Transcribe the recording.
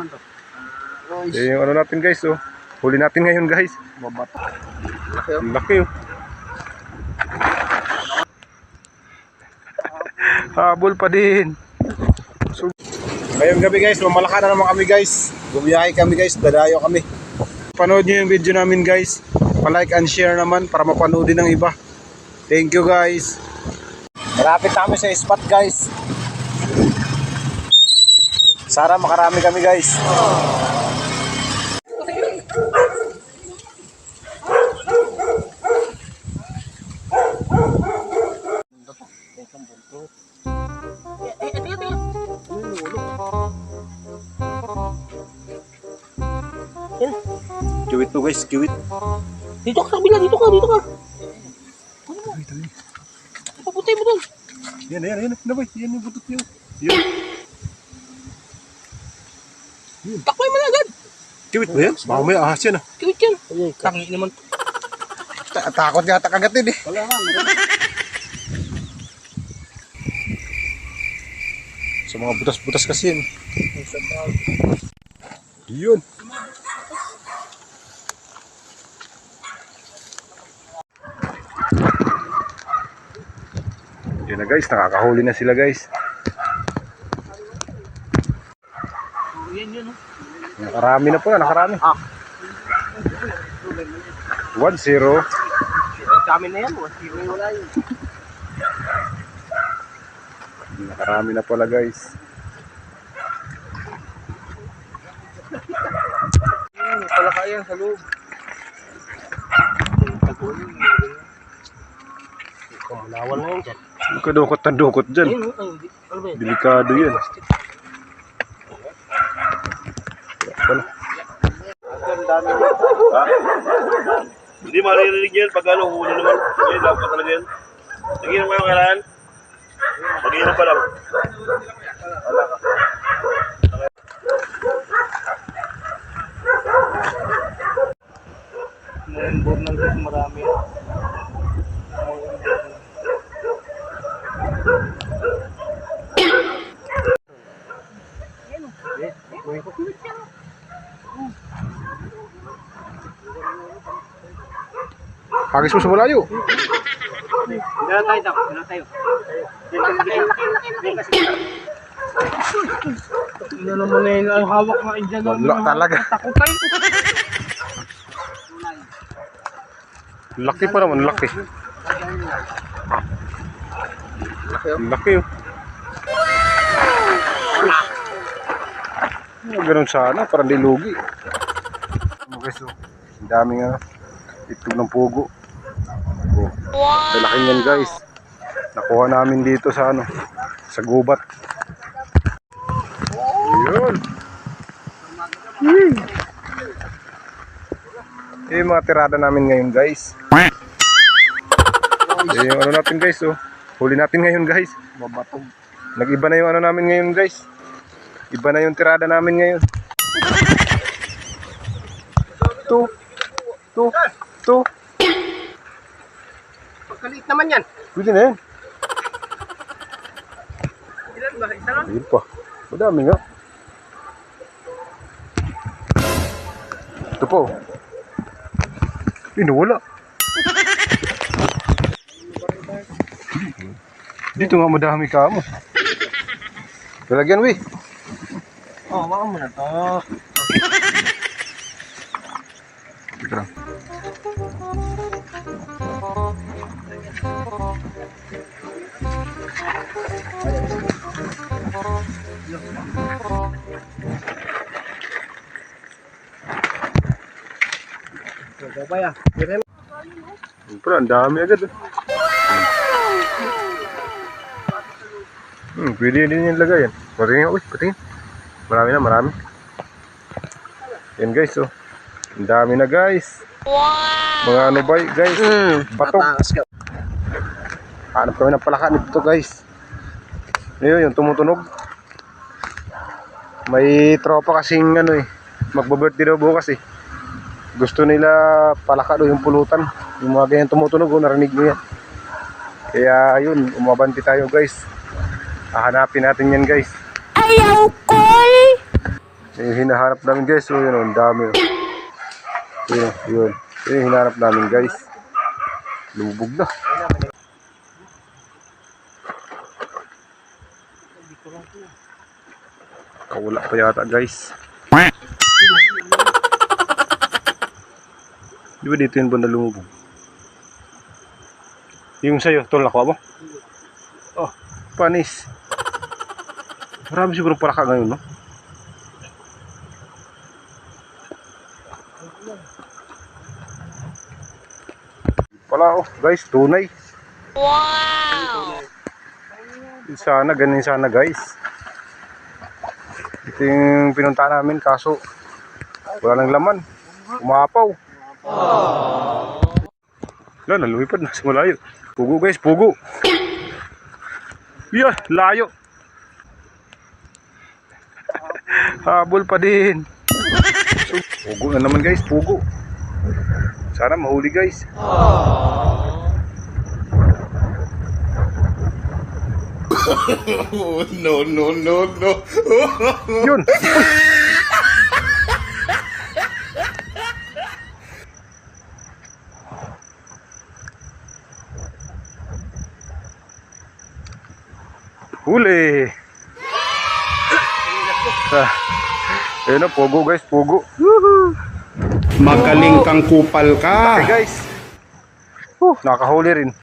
naman to. Yung ano natin guys, oh. Huli natin ngayon guys. Babato. Ang laki oh. Habol pa din. So, ngayong gabi guys, mamalaka na naman kami guys. Bumiyahe kami guys, dadayo kami. Panood nyo yung video namin guys. Pa-like and share naman para mapanood din ng iba. Thank you guys. Malapit namin sa spot guys. Sana makarami kami guys. Kiwit to guys, kiwit. Dito ka, kabila, dito ka. Paputay mo doon. Yan. Ano ba? Yan yung butot niyo. Yan. Takpay mo na agad. Kiwit ba yan? Baka may ahas yan ah. Kiwit yan. Tangi naman. Takot yata kagatin eh. Wala nga. Sa mga butas-butas kasi yan. Yun. Yun na guys, nakakahuli na sila guys. Yan. Nakarami na po, nakarami. 1-0. Kami na yan. Wala yun. Nakarami na pala guys. Palakayan sa loob. Malawal na yan dyan. Kadukot na dukot dyan. Ano ba yan? Delikado yan. Wala. Hindi maririnig yan pag ano, huli naman. Ngayon lang pa talaga yan. Naginom kayo kailangan? Naginom pa lang. Wala ka. Naimbor ng gusto marami. Hagis mo sa malayo. Dala tayo. Ano naman na yun, ang hawak nga dyan. Wala talaga. Takutay. Laki pa naman, laki. Laki oh. Ganun sana, parang dilugi. Okay, so, ang daming itlog ng pugo. Oh, laki yan guys. Nakuha namin dito sa sa gubat. Yun. Yung mga tirada namin ngayon guys. Yung ano natin guys oh. Huli natin ngayon guys. Babatog. Nag-iba na yung ano namin ngayon guys. Iba na yung tirada namin ngayon. 2. Pagkaliit naman yan. Pwede na yan. Ilan ba? Isa lang? Ayun pa. Madami nga. Ito po. Nawala. Dito nga madami ka mo. Lalagyan we. Oo, baka mo na to. Teka lang. Gabay ah. Siyempre, ang dami agad. Pwede din yung lagayan. Patingin ako, patingin. Marami. Yan guys, oh. Ang dami na guys. Wow! Mga ano ba guys? Batok. Hanap kami ng palaka nito guys. Ayun, yung tumutunog. May tropa kasing magba-birthday daw bukas eh. Gusto nila palaka daw yung pulutan. Yung mga ganyan tumutunog, narinig niyo yan. Kaya ayun, umabanti tayo guys. Hahanapin natin yan guys. Ayaw ko! hinahanap namin guys. So yun, ang dami. Yun. Yun yung hinahanap namin guys. Lubog na. Kawala pa yata guys. Di ba dito yung banda lumubog? Yung sa'yo, tol, nakuha mo? Oh, panis. Marami siguro pala ka ngayon, no? Pala, oh, guys, tunay. Wow! Sana, ganun sana, guys. Ito yung pinunta namin, kaso wala nang laman. Umapaw. Wala, nalumipad na sa malayo. Pugo guys, pugo. Yeah, layo. Habol pa din. Pugo na naman guys, pugo. Sana mahuli guys. No. Yun. Huli. Ayun na, pugo guys, pugo. Magaling kang kupal ka. Okay guys. Nakahuli rin.